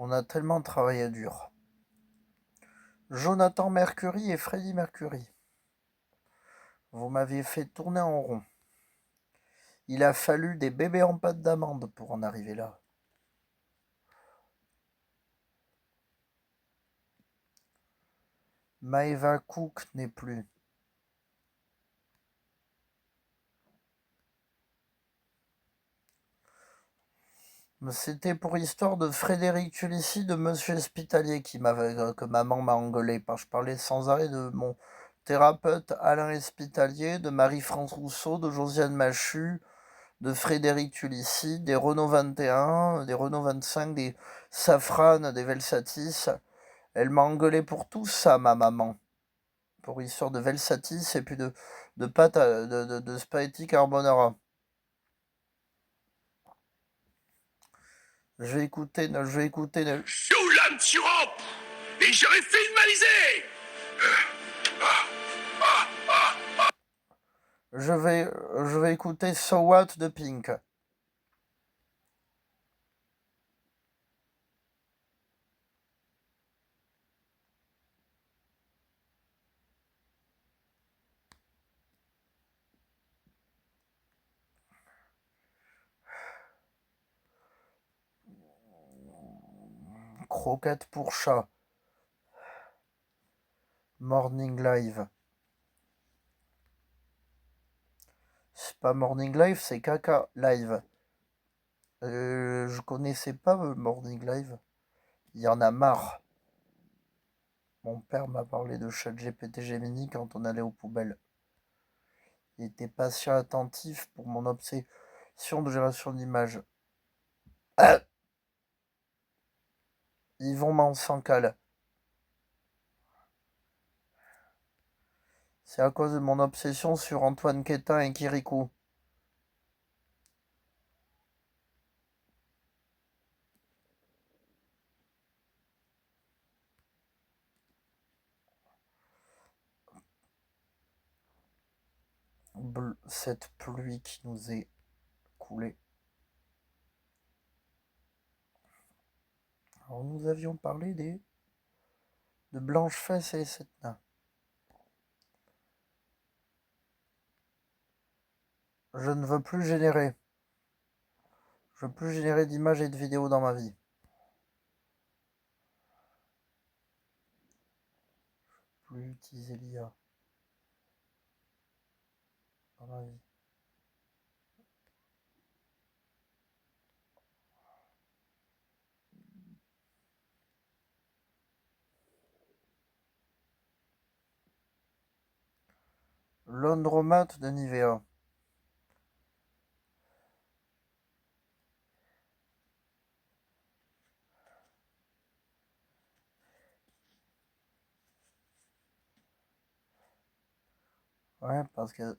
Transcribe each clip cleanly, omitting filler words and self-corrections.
On a tellement travaillé dur. Jonathan Mercury et Freddie Mercury. Vous m'aviez fait tourner en rond. Il a fallu des bébés en pâte d'amande pour en arriver là. Maeva Cook n'est plus. C'était pour histoire de Frédéric Tulissi, de Monsieur Espitalier, que maman m'a engueulé. Je parlais sans arrêt de mon thérapeute Alain Espitalier, de Marie-France Rousseau, de Josiane Machu, de Frédéric Tulissi, des Renault 21, des Renault 25, des Safran, des Velsatis. Elle m'a engueulé pour tout ça, ma maman. Pour histoire de Velsatis et puis de pâte de spaghetti carbonara. Je vais écouter. Sous Europe et j'aurais fait une malisée. Je vais écouter So What de Pink. Croquette pour chat. Morning Live. C'est pas Morning Live, c'est Caca Live. Je connaissais pas Morning Live. Il y en a marre. Mon père m'a parlé de ChatGPT Gemini quand on allait aux poubelles. Il était patient attentif pour mon obsession de génération d'images. Yvon Mansancal. C'est à cause de mon obsession sur Antoine Quétin et Kirikou. Cette pluie qui nous est coulée. Alors nous avions parlé de Blanche-Fesse et cette nain. Je ne veux plus générer. Je veux plus générer d'images et de vidéos dans ma vie. Plus utiliser l'IA dans ma vie. L'Andromat de Nivea. Ouais, parce que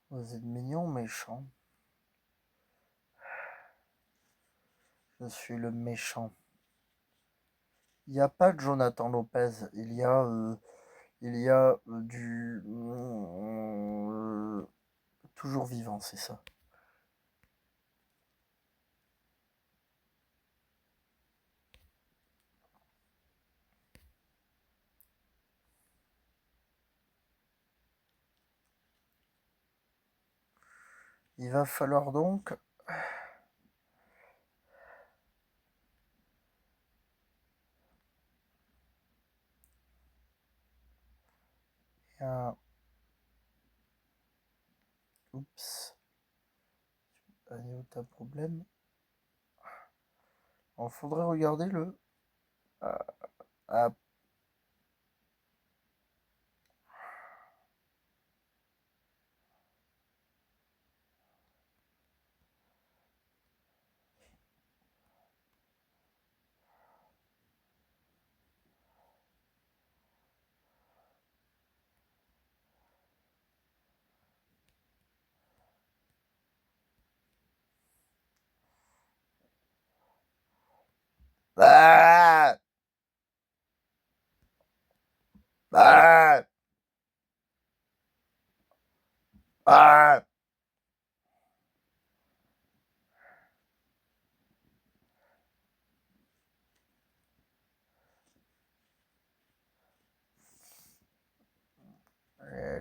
vous êtes mignon, méchant. Je suis le méchant. Il n'y a pas de Jonathan Lopez. Il y a du toujours vivant, c'est ça. Il va falloir donc oups. Allez, t'as problème. Il faudrait regarder le. Ah Ah!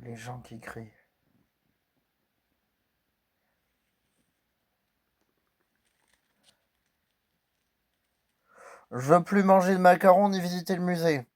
Les gens qui crient. Je veux plus manger de macarons ni visiter le musée.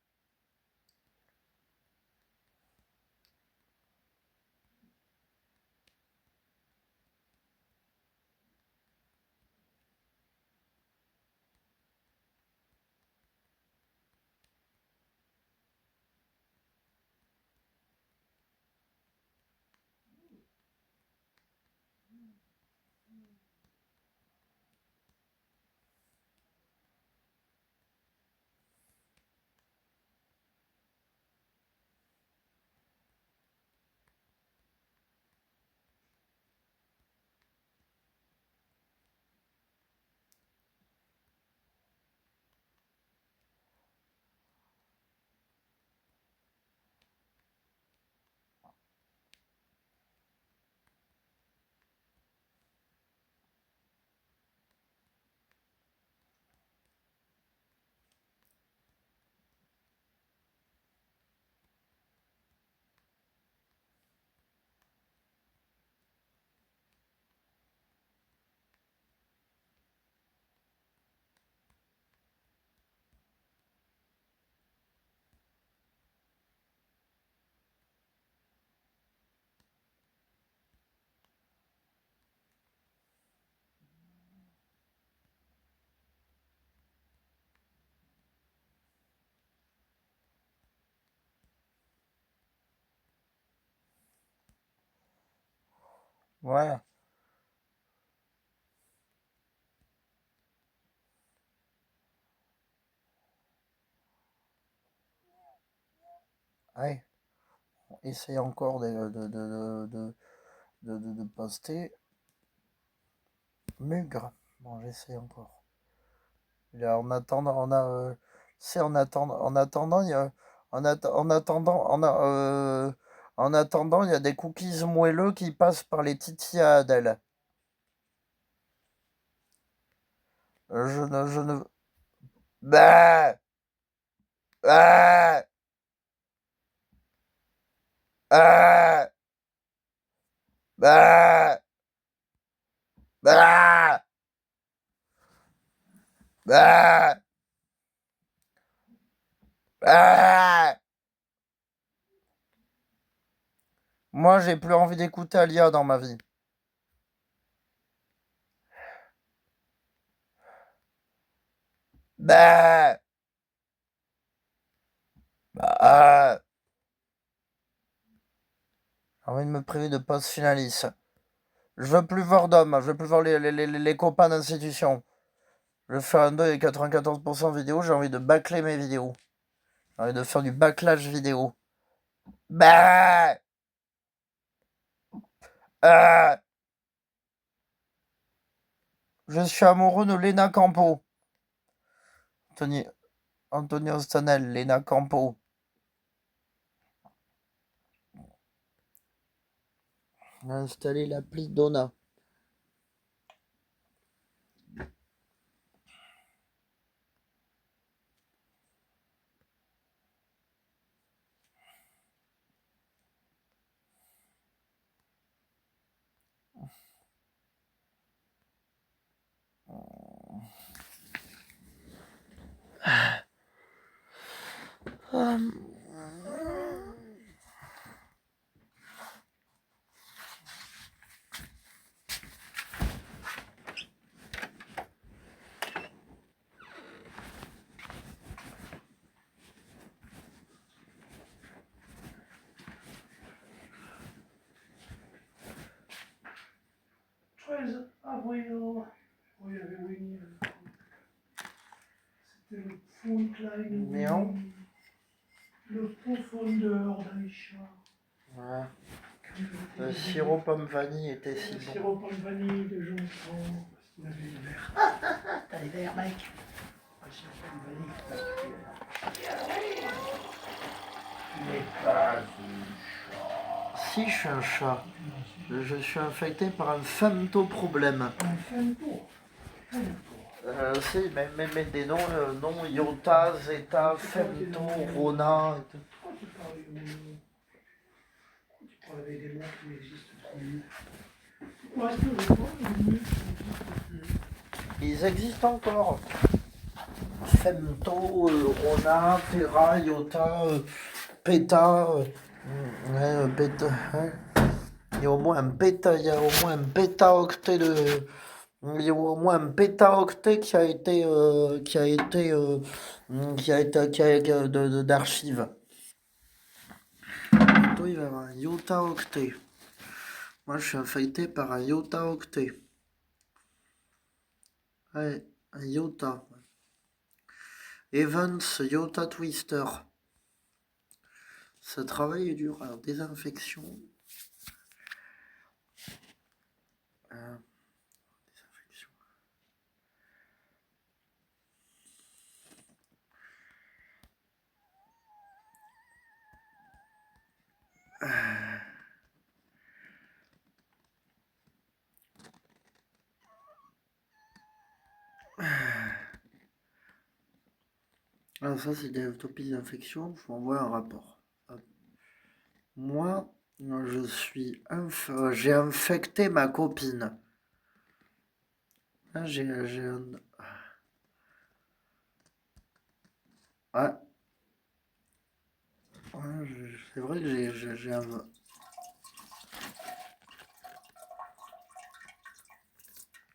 Ouais. Ouais. Essaye encore de poster. Mugre. Bon, j'essaye encore. Là, en attendant, on a. C'est en attendant, il y a. En attendant, en attendant, il y a des cookies moelleux qui passent par les titis à Adèle. Je ne. Bah! Ah! Ah! Bah! Bah! Bah! Bah! Moi, j'ai plus envie d'écouter Alia dans ma vie. Bah! Bah! J'ai envie de me priver de poste finaliste. Je veux plus voir d'hommes, je veux plus voir les copains d'institution. Je veux faire un deuil à 94% vidéo, j'ai envie de bâcler mes vidéos. J'ai envie de faire du bâclage vidéo. Bah! Ah! Je suis amoureux de Lena Campo. Antonio Stanel, Lena Campo. Installer l'appli Donna. Avril, il y avait Winnie. C'était le frontline. Néon. Le profondeur d'Aïcha. Ouais. Le sirop pomme vanille était si Le bon. sirop pomme vanille de Jonathan. Parce qu'il avait les verres. T'as les verres, mec. Le sirop pomme vanille. Tu n'es pas un chat. Si, je suis un chat. Je suis infecté par un femtoproblème. Un femto. Si, mais des noms, noms Iota, Zeta, Femto, Rona. Et tout. Pourquoi tu parles avec des mots qui n'existent plus? Pourquoi est-ce que les mots qui n'existent plus? Ils existent encore. Femto, Rona, Terra, Iota, Peta. Ouais, bêta, hein. Il y a au moins un bêta, il y a au moins un bêta-octet de. Il y a au moins un bêta-octet qui a été d'archives. Bientôt il va y avoir un iota-octet. Moi je suis infecté par un iota-octet. Ouais, un iota. Evans Iota Twister. Ce travail est dur. Alors désinfection. Désinfection. Alors ça c'est des topies d'infection, je vous envoie un rapport. Hop. Moi, j'ai infecté ma copine. Ah, j'ai un... Ouais. Ouais, c'est vrai que j'ai un...